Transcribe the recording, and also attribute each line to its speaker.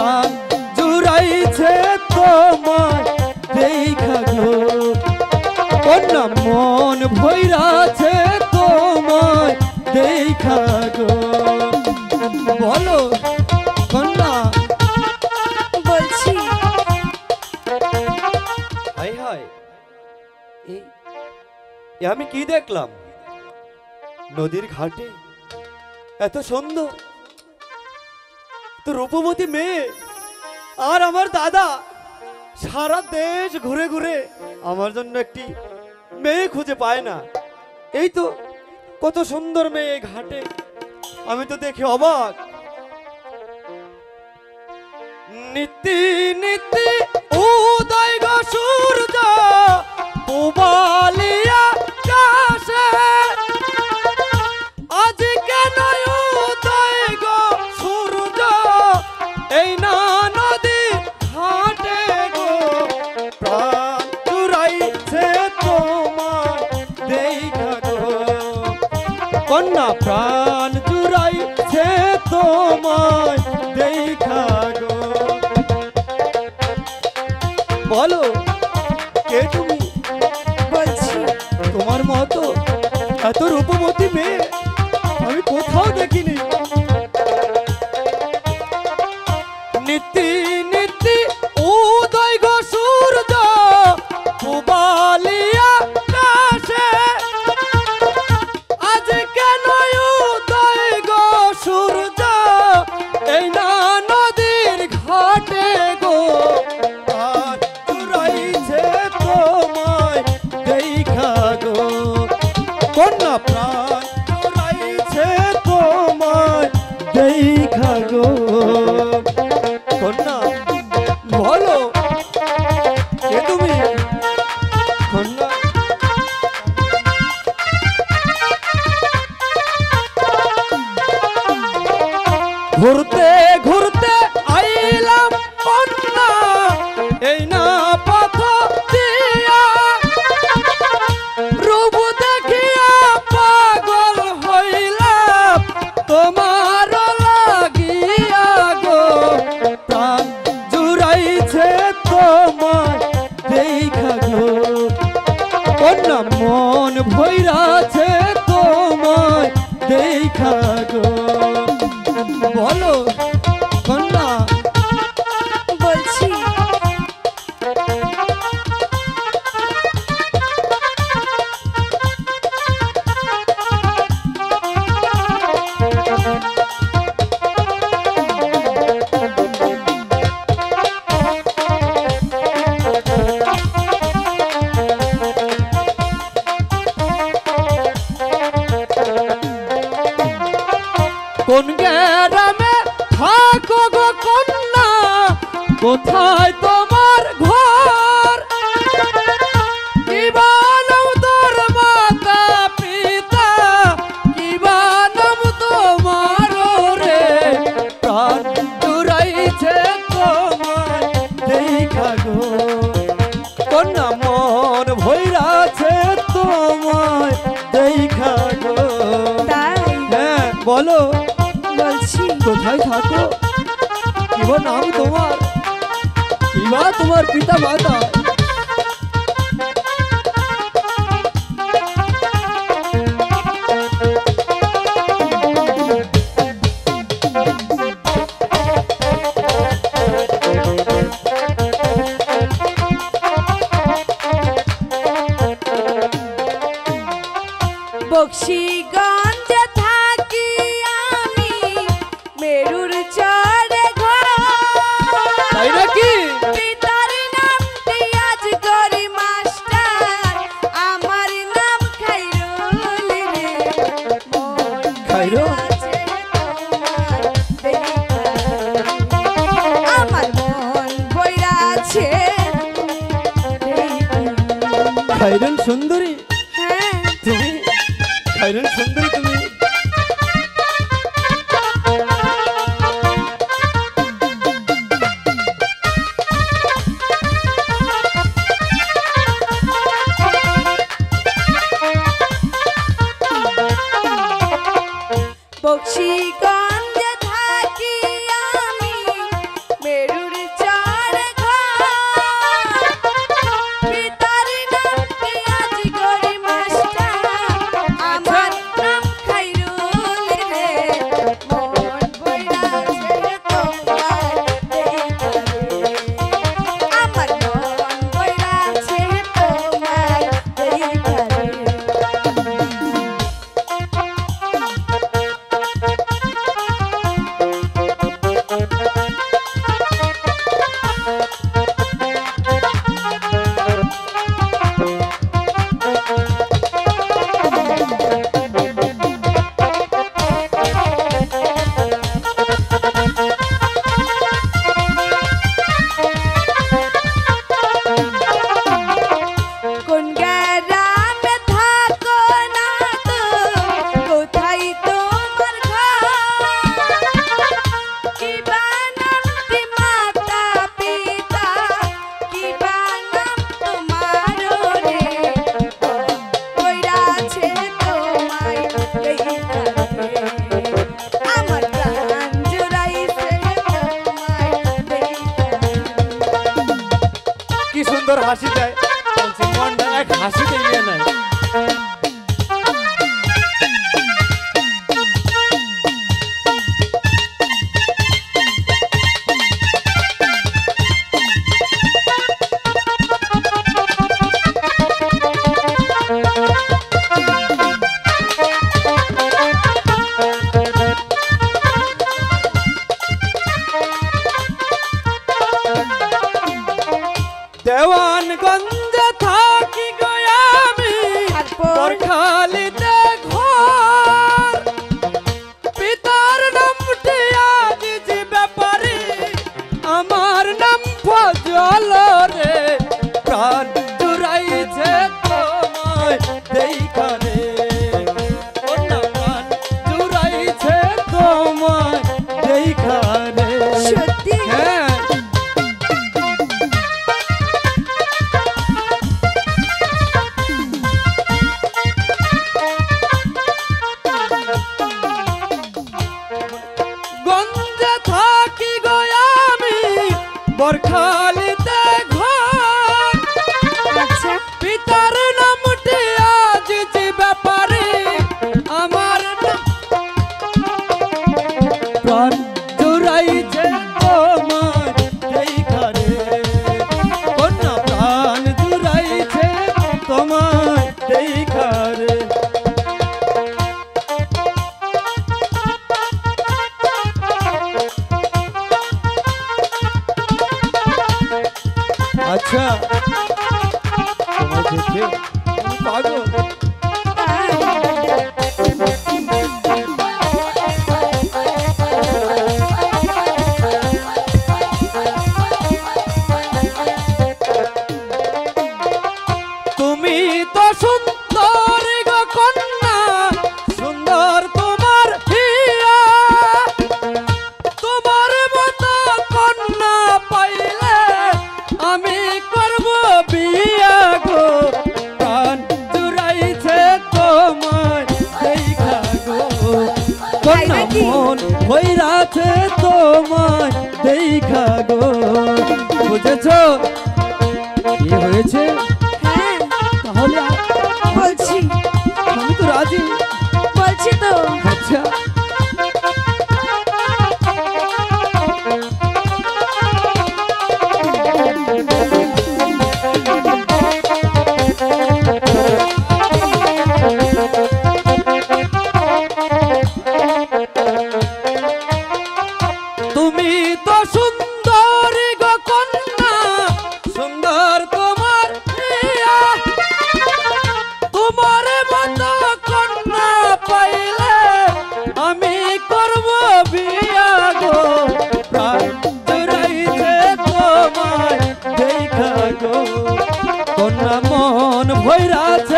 Speaker 1: প্রাণ জুড়াইছে তোমায় দেখা গো কন্যা মন ভৈরাছে তোমায় দেখা গো বলো কন্যা
Speaker 2: বলছি
Speaker 1: হায় হায় আমি কি দেখলাম নদীর ঘাটে এত সুন্দর তো রূপবতী মেয়ে আর আমার দাদা সারা দেশ ঘুরে ঘুরে আমার জন্য একটি মেয়ে খুঁজে পায় না। এই তো কত সুন্দর মেয়ে ঘাটে, আমি তো দেখে অবাক। নীতি নীতি উদয় গো সূর্য পুবালিয়া কাশে আজ কেন উদয় গো সূর্য এই না নদী ঘাটে গো প্রাণ জুড়াইছে তোমার দেখা গো কন্যা প্রাণ জুড়াইছে তোমার দেখা গো বলো কে তুমি?
Speaker 2: বলছি
Speaker 1: তোমার মতো এত রূপবতী মেয়ে আমি কোথাও দেখিনি। নীতি নীতি উদয় গো সূর্য পুবালিয়া কাশে আজ কেন উদয় গো সূর্য এই না নদীর ঘাটে গো আর জুড়াইছে তোমায় দেখা গো কন্যা প্রাণ জুড়াইছে তোমায় দেখা গো কন্যা বলো কে তুমি কন্যা? ঘুরতে ঘুরতে আইলাম কন্যা এই না পথ দিয়া রূপ দেখিয়া পাগল হইলাম তোমার লাগিয়া গো প্রাণ জুড়াইছে তোমায় দেখা গো কন্যা মন ভৈরাছে তোমায় দেখা গো বলো কন্যা
Speaker 2: বলছি
Speaker 1: কোন গ্রামে থাকো গো কন্যা কোথায় তোমার ঘর কি বানাম তোর মাতা পিতা কি বানাম তোমার রে প্রাণ জুড়াইছে তোমায় দেখা গো কন্যা মন ভৈরাছে তোমায় দেখা গো
Speaker 2: তাই
Speaker 1: হ্যাঁ বলো
Speaker 2: বলছি
Speaker 1: কোথায় থাকো কিবা নাম তোমার কিবা তোমার পিতা মাতা
Speaker 2: বক্সিগঞ্জে থাকি আমি মেরুর চড়ে ঘর
Speaker 1: তাই নাকি
Speaker 2: পিতার নামটি আজ গরি মাস্টার আমার নাম খাইরুল রে মন
Speaker 1: খাইরুল?
Speaker 2: আছে তোমার দেখা। আমার মন বইরা আছে
Speaker 1: খাইরুল সুন্দরী
Speaker 2: হ্যাঁ
Speaker 1: তুমি খাইরুল সুন্দরী তুমি
Speaker 2: বক্সিগঞ্জে থাকি আমি
Speaker 1: সুন্দর হাসি দেয়, বলছি মনটা এক হাসিতে নিয়ে নেয়। দেওয়ানগঞ্জে থাকি গো আমি, বরখালিতে ঘর। পিতার নামটি আজিজি ব্যাপারী, আমার নাম ফজল রে। প্রাণ জুড়াইছে তোমায় দেখা রে, প্রাণ জুড়াইছে তোমায় দেখা রে।
Speaker 2: সত্যি
Speaker 1: হ্যাঁ, গঞ্জে থাকি গো আমি, বরখালিতে ঘর।
Speaker 2: আচ্ছা
Speaker 1: পিতার নামটি আজিজি ব্যাপারী, আমার প্রাণ জুড়াইছে তোমায় দেখা রে, কন্যা প্রাণ জুড়াইছে তোমায় দেখা রে। আচ্ছা, তোমায় দেখে আমি পাগল। তুমি তো সুন্দর গো কন্যা, সুন্দর তোমার হিয়া। তোমার মতো কন্যা পাইলে আমি করব বিয়া গো। প্রাণ জুড়াইছে তোমায় দেখা গো, কন্যা মন ভৈরাছে তোমায় দেখা গো। বুঝেছো কি হয়েছে?
Speaker 2: হ্যাঁ
Speaker 1: তাহলে
Speaker 2: বলছি,
Speaker 1: আমি তো রাজি।
Speaker 2: বলছি তো।
Speaker 1: আচ্ছা, তুমি তো সুন্দর গো কন্যা, সুন্দর তোমার হিয়া। তোমার মতো কন্যা পাইলে আমি করব বিয়া গো। প্রাণ জুড়াইছে তোমায় দেখা গো, কন্যা মন ভৈরাছে